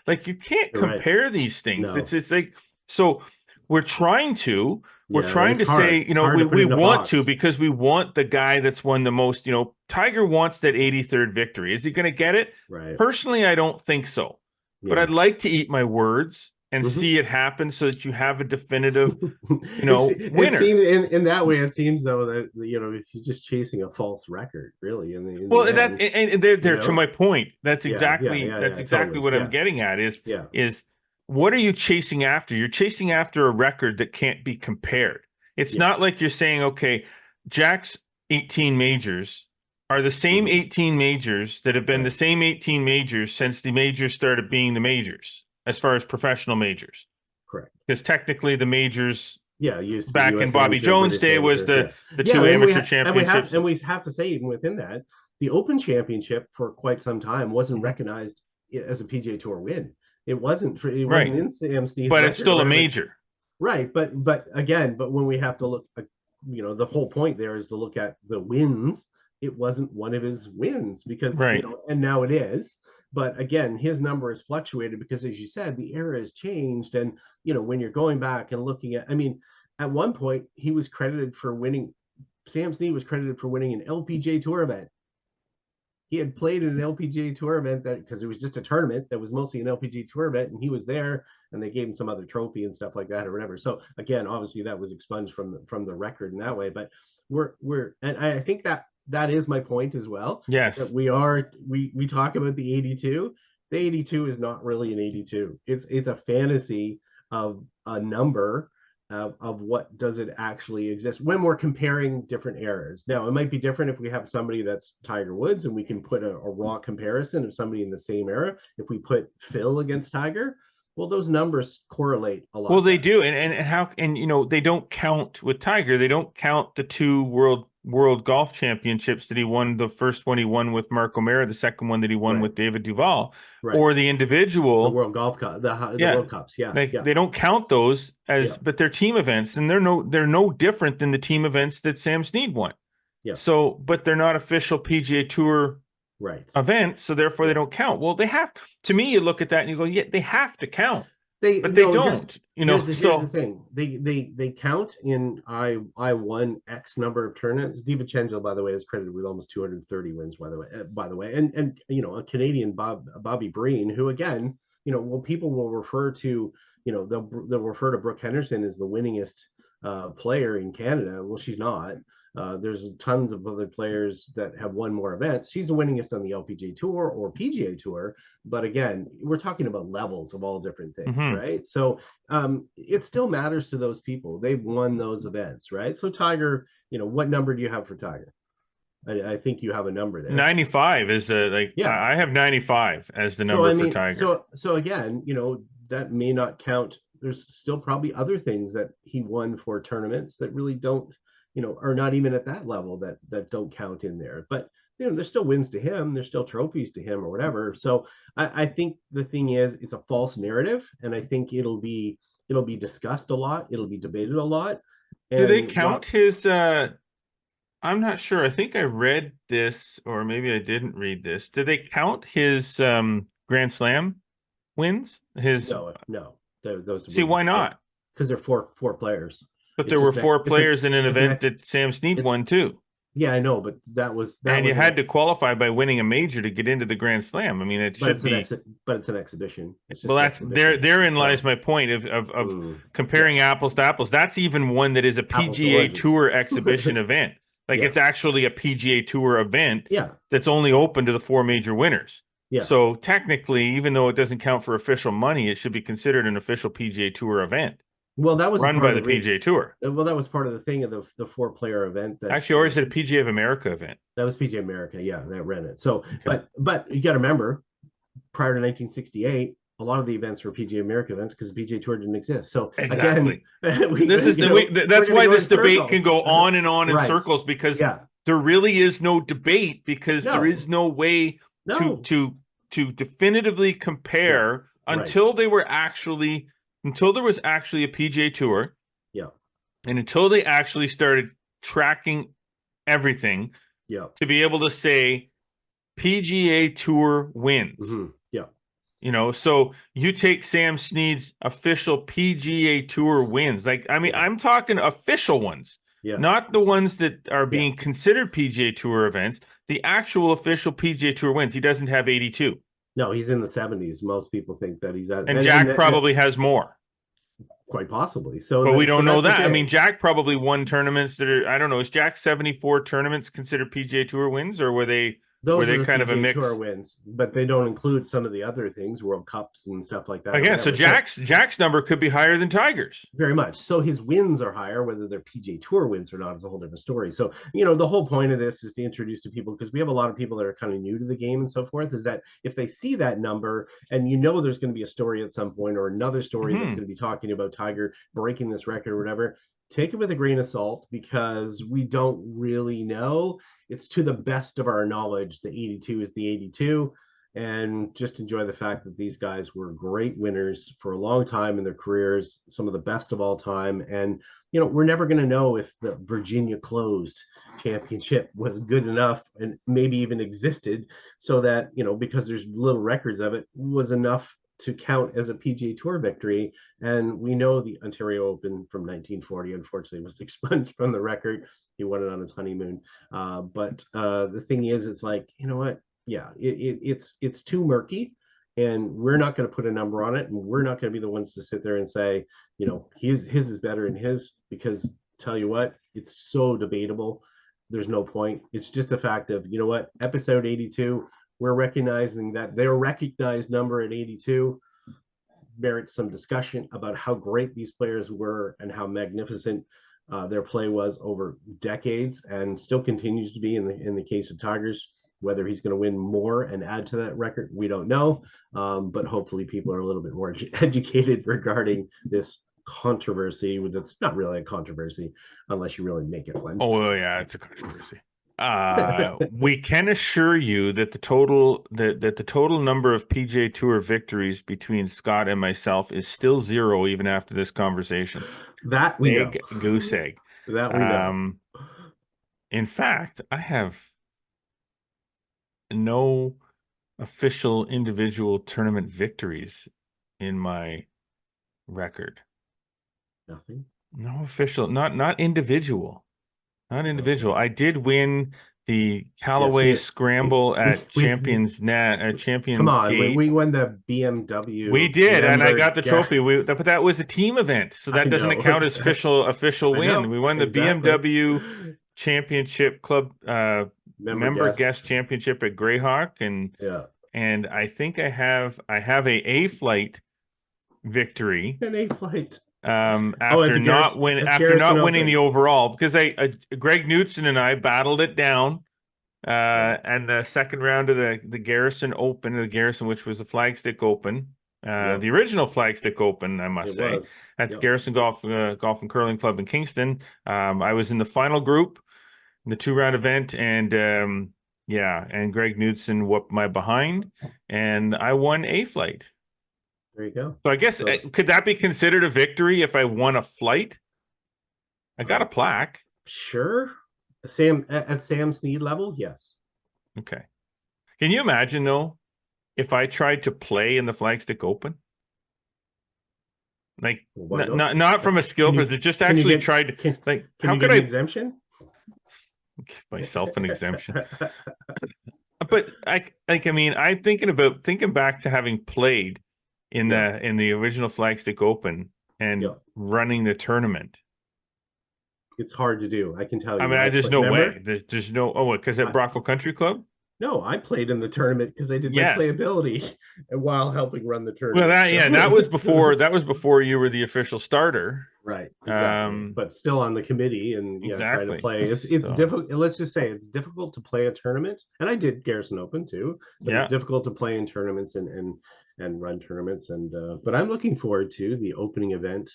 like, you can't compare these things. No. It's like, so we're trying to it's say, hard. we want to, because we want the guy that's won the most. Tiger wants that 83rd victory. Is he going to get it? Right. Personally, I don't think so. But I'd like to eat my words and see it happen, so that you have a definitive, winner. It seems in that way, it seems though that if he's just chasing a false record, really. To my point, that's exactly totally. what I'm getting at. Is what are you chasing after? You're chasing after a record that can't be compared. It's not like you're saying, okay, Jack's 18 majors are the same 18 majors that have been the same 18 majors since the majors started being the majors, as far as professional majors. Correct. Because technically the majors used to back in Bobby Jones' day was the two amateur championships. And we have to say, even within that, the Open Championship for quite some time wasn't recognized as a PGA Tour win. It wasn't in Sam Snead's but it's still a major. Right. But when we have to look, the whole point there is to look at the wins. It wasn't one of his wins because, and now it is. But again, his number has fluctuated because, as you said, the era has changed. And, when you're going back and looking at, at one point he was credited for winning, Sam Snead was credited for winning an LPGA Tour event. He had played in an LPGA Tour event because it was just a tournament that was mostly an LPGA Tour event, and he was there, and they gave him some other trophy and stuff like that or whatever. So again, obviously that was expunged from the record in that way. But and I think that is my point as well. Yes, that we talk about the 82. The 82 is not really an 82. It's a fantasy of a number of what does it actually exist when we're comparing different eras. Now, it might be different if we have somebody that's Tiger Woods and we can put a raw comparison of somebody in the same era. If we put Phil against Tiger, well, those numbers correlate a lot. Well, they do, and they don't count with Tiger. They don't count the two world golf championships that he won. The first one he won with Mark O'Meara, the second one that he won with David Duval, or the individual World Golf Cup, the World Cups. They don't count those as, but they're team events, and they're no different than the team events that Sam Snead won. Yeah. So, but they're not official PGA Tour events, so therefore they don't count. Well, they have to me. You look at that and you go, yeah, they have to count. They don't. Here's the thing. They count in I won X number of tournaments. DiVincenzo, by the way, is credited with almost 230 wins. By the way, and a Canadian Bobby Breen, who again, people will refer to, they'll refer to Brooke Henderson as the winningest player in Canada. Well, she's not. There's tons of other players that have won more events. She's the winningest on the LPGA Tour or PGA Tour. But again, we're talking about levels of all different things, right? So it still matters to those people. They've won those events, right? So Tiger, what number do you have for Tiger? I think you have a number there. 95 is I have 95 as the number for Tiger. So again, that may not count. There's still probably other things that he won for tournaments that really don't, are not even at that level that don't count in there. But there's still wins to him. There's still trophies to him or whatever. So I think the thing is, it's a false narrative, and I think it'll be discussed a lot. It'll be debated a lot. Do they count his? I'm not sure. I think I read this, or maybe I didn't read this. Do they count his Grand Slam wins? No. Those. See, why not? Because they're four players. But there were four players in an event that Sam Snead won too. Yeah, I know, but that was and you had to qualify by winning a major to get into the Grand Slam. I mean, but it's an exhibition. Well, that's therein lies my point of comparing apples to apples. That's even one that is a PGA Tour exhibition event. Like it's actually a PGA Tour event. That's only open to the four major winners. Yeah. So technically, even though it doesn't count for official money, it should be considered an official PGA Tour event. Well, that was run by the PGA Tour. Well, that was part of the thing of the 4-player event. Actually, or is it a PGA of America event? That was PGA America, yeah, that ran it. So, but you got to remember, prior to 1968, a lot of the events were PGA America events because the PGA Tour didn't exist. So exactly, again, that's why this debate can go on and on in circles, because there really is no debate, because there is no way to definitively compare until there was actually a PGA Tour. Yeah. And until they actually started tracking everything. Yeah. To be able to say PGA Tour wins. Mm-hmm. Yeah. You know, so you take Sam Snead's official PGA Tour wins. Like, I mean, I'm talking official ones, not the ones that are being considered PGA Tour events, the actual official PGA Tour wins. He doesn't have 82. No, he's in the 70s. Most people think that he's at. And Jack probably has more. Quite possibly. So, but we don't know that. I mean, Jack probably won tournaments that are, I don't know, is Jack 74 tournaments considered PGA Tour wins, or were they kind of a mix? Tour wins, but they don't include some of the other things, World Cups and stuff like that. Again, so Jack's number could be higher than Tiger's. Very much. So his wins are higher, whether they're PGA Tour wins or not is a whole different story. So, you know, the whole point of this is to introduce to people, because we have a lot of people that are kind of new to the game and so forth, is that if they see that number and you know there's going to be a story at some point or another story that's going to be talking about Tiger breaking this record or whatever, take it with a grain of salt, because we don't really know. It's to the best of our knowledge. The 82 is the 82. And just enjoy the fact that these guys were great winners for a long time in their careers, some of the best of all time. And, you know, we're never going to know if the Virginia closed championship was good enough and maybe even existed, so that, you know, because there's little records of it, was enough to count as a PGA Tour victory. And we know the Ontario Open from 1940, unfortunately, was expunged from the record. He won it on his honeymoon. But the thing is, it's like, you know what? Yeah, it's too murky, and we're not going to put a number on it, and we're not going to be the ones to sit there and say, you know, his is better than his, because tell you what, it's so debatable. There's no point. It's just a fact of, you know what, episode 82, we're recognizing that their recognized number at 82 merits some discussion about how great these players were and how magnificent their play was over decades, and still continues to be in the case of Tigers. Whether he's going to win more and add to that record, we don't know. But hopefully people are a little bit more educated regarding this controversy. That's not really a controversy unless you really make it one. Oh, yeah, it's a controversy. We can assure you that the total number of PGA Tour victories between Scott and myself is still 0 even after this conversation. That we know. Goose egg. That we know. In fact, I have no official individual tournament victories in my record. Nothing. No official, not individual. Not individual. I did win the Callaway Scramble at Champions Champions Come on, Gate. we won the BMW. We did, and I got the trophy. But that was a team event, so that doesn't count as official win. We won the BMW Championship Club member guest championship at Greyhawk, and I think I have a flight victory. An A flight. After not winning the overall, because Greg Knutson and I battled it down, and the second round of the Garrison Open, which was the Flagstick Open, the original Flagstick Open, I must say, at the Garrison Golf and Curling Club in Kingston. I was in the final group in the 2-round event, and and Greg Knutson whooped my behind, and I won a flight. There you go. So I guess could that be considered a victory if I won a flight? I got a plaque. Sure. At Sam Snead level, yes. Okay. Can you imagine though, if I tried to play in the Flagstick Open? Like not from a skill perspective, just actually tried to how could I exemption? Give myself an exemption. But I'm thinking back to having played in the original Flagstick Open and running the tournament. It's hard to do. I can tell you. I mean, there's no way. There's no because at Brockville Country Club. No, I played in the tournament because they did my playability while helping run the tournament. Well, that was before. That was before you were the official starter, right? Exactly. But still on the committee and trying to play. It's difficult. Let's just say it's difficult to play a tournament, and I did Garrison Open too. But it's difficult to play in tournaments and run tournaments. But I'm looking forward to the opening event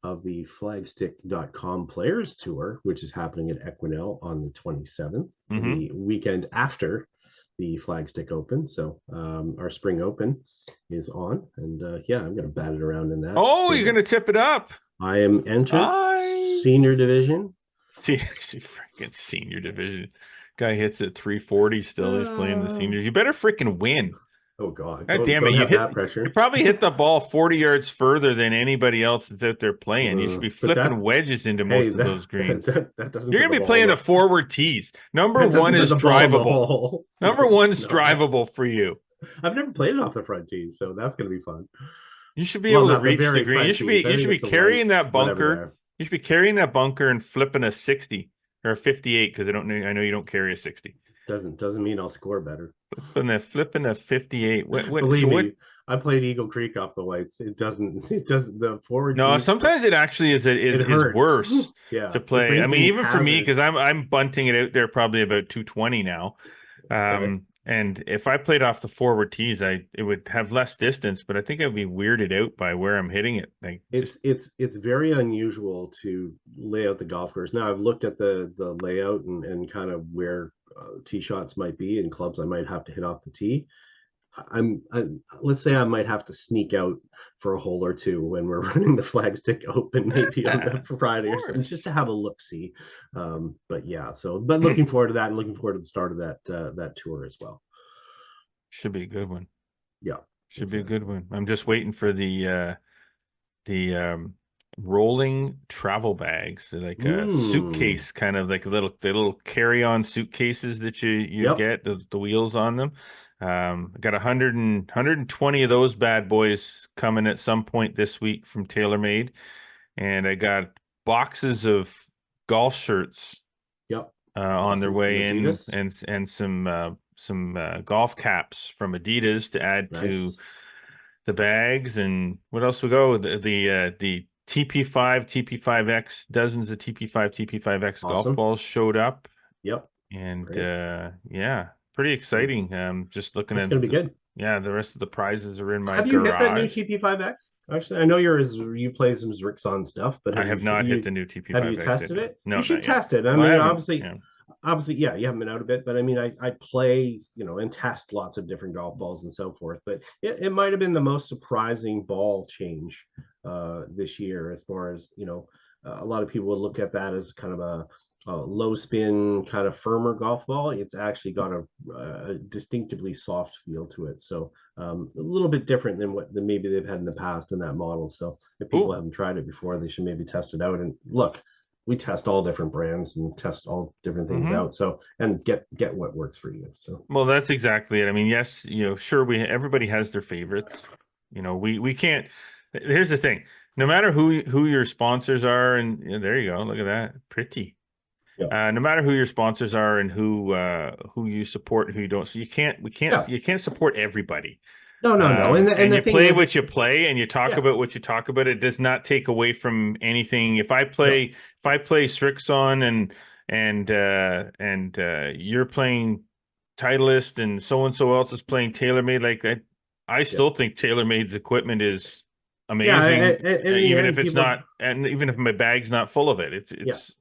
of the Flagstick.com Players Tour, which is happening at Equinel on the 27th, the weekend after the Flagstick Open. So our spring open is on, and yeah, I'm going to bat it around in that. Oh, you're going to tip it up. I am entered senior division. See, freaking senior division. Guy hits at 340 still. He's playing the seniors. You better freaking win. Oh God! God damn it! You probably hit the ball 40 yards further than anybody else that's out there playing. You should be flipping wedges into most of those greens. That doesn't. You're gonna be playing the forward tees. Number one is drivable. Number one's drivable for you. I've never played it off the front tees, so that's gonna be fun. You should be able to reach the green. You should be carrying that bunker. You should be carrying that bunker and flipping a 60 or a 58 because I know you don't carry a 60. Doesn't mean I'll score better. Flipping a 58. Believe me, I played Eagle Creek off the whites. It doesn't the forward. No, sometimes it actually is worse to play. I mean, even for me, because I'm bunting it out there probably about 220 now. And if I played off the forward tees, it would have less distance, but I think I'd be weirded out by where I'm hitting it. Like it's very unusual to lay out the golf course. Now I've looked at the layout and kind of where tee shots might be and clubs I might have to hit off the tee. Let's say I might have to sneak out for a hole or two when we're running the Flagstick Open, maybe on the Friday or something, just to have a look-see. But yeah, but looking forward to that, and looking forward to the start of that tour as well. Should be a good one. Yeah, should be a good one. I'm just waiting for the rolling travel bags, like a suitcase, kind of like the little carry-on suitcases that you get the wheels on them. I got 120 of those bad boys coming at some point this week from TaylorMade, and I got boxes of golf shirts on their way in, and some golf caps from Adidas to add to the bags. And what else we go? The TP5, TP5X, dozens of TP5, TP5X golf balls showed up. And yeah, pretty exciting. Just looking at it's gonna be good. Yeah, the rest of the prizes are in my garage. Have you hit that new TP5X? Actually, I know you play some Zrixon stuff, but I have not hit the new TP5X. Have you tested it? No, you should test it. I mean, obviously, yeah, you haven't been out a bit, but I mean, I play, and test lots of different golf balls and so forth. But it might have been the most surprising ball change this year, as far as a lot of people would look at that as kind of a low spin, kind of firmer golf ball. It's actually got a distinctively soft feel to it. So a little bit different than what maybe they've had in the past in that model. So if people haven't tried it before, they should maybe test it out. And look, we test all different brands and test all different things out. So, and get what works for you. So, well, that's exactly it. I mean, yes, sure, everybody has their favorites. We can't. Here's the thing: no matter who your sponsors are, and there you go, look at that, pretty. No matter who your sponsors are and who you support and who you don't, so you can't support everybody. No. And you play what you play, and you talk about what you talk about. It does not take away from anything. If I play Srixon and you're playing Titleist, and so else is playing TaylorMade, like I still think TaylorMade's equipment is amazing, even if it's not, and even if my bag's not full of it. It's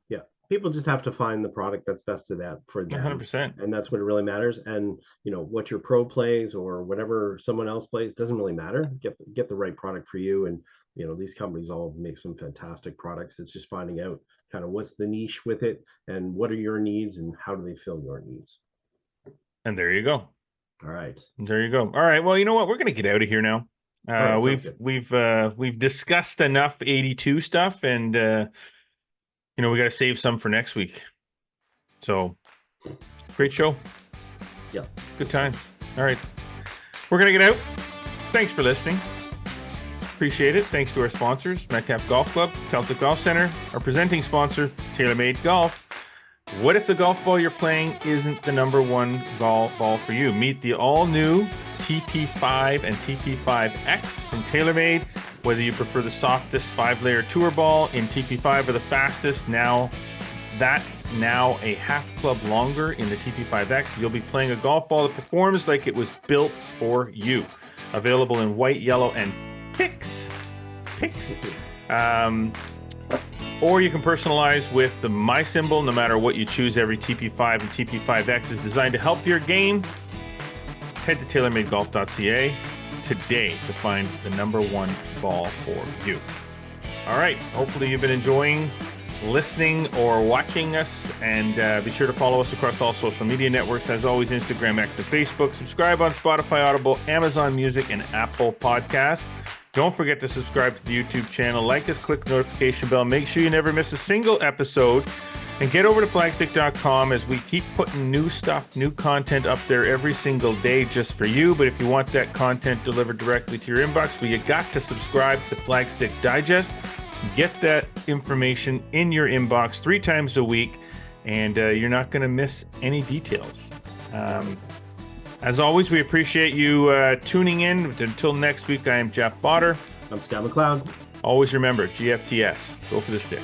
people just have to find the product that's best to that for them. 100%. And that's what really matters. And what your pro plays or whatever someone else plays doesn't really matter. Get the right product for you. And these companies all make some fantastic products. It's just finding out kind of what's the niche with it and what are your needs and how do they fill your needs. And there you go. All right. There you go. All right. Well, you know what? We're going to get out of here now. We've discussed enough 82 stuff, and we got to save some for next week. So, great show. Yeah. Good times. All right. We're going to get out. Thanks for listening. Appreciate it. Thanks to our sponsors, Metcalf Golf Club, Celtic Golf Center, our presenting sponsor, TaylorMade Golf. What if the golf ball you're playing isn't the number one golf ball for you? Meet the all-new TP5 and TP5X from TaylorMade. Whether you prefer the softest 5-layer tour ball in TP5 or the fastest, that's now a half club longer in the TP5X. You'll be playing a golf ball that performs like it was built for you. Available in white, yellow, and picks. Or you can personalize with the My symbol. No matter what you choose, every TP5 and TP5X is designed to help your game head to tailormadegolf.ca today to find the number one ball for you. All right. Hopefully you've been enjoying listening or watching us, and be sure to follow us across all social media networks. As always, Instagram, X, and Facebook. Subscribe on Spotify, Audible, Amazon Music, and Apple Podcasts. Don't forget to subscribe to the YouTube channel. Like us, click the notification bell. Make sure you never miss a single episode. And get over to flagstick.com as we keep putting new stuff, new content up there every single day just for you. But if you want that content delivered directly to your inbox, well, you got to subscribe to Flagstick Digest. Get that information in your inbox 3 times a week, and you're not going to miss any details. As always, we appreciate you tuning in. Until next week, I am Jeff Botter. I'm Scott McLeod. Always remember, GFTS. Go for the stick.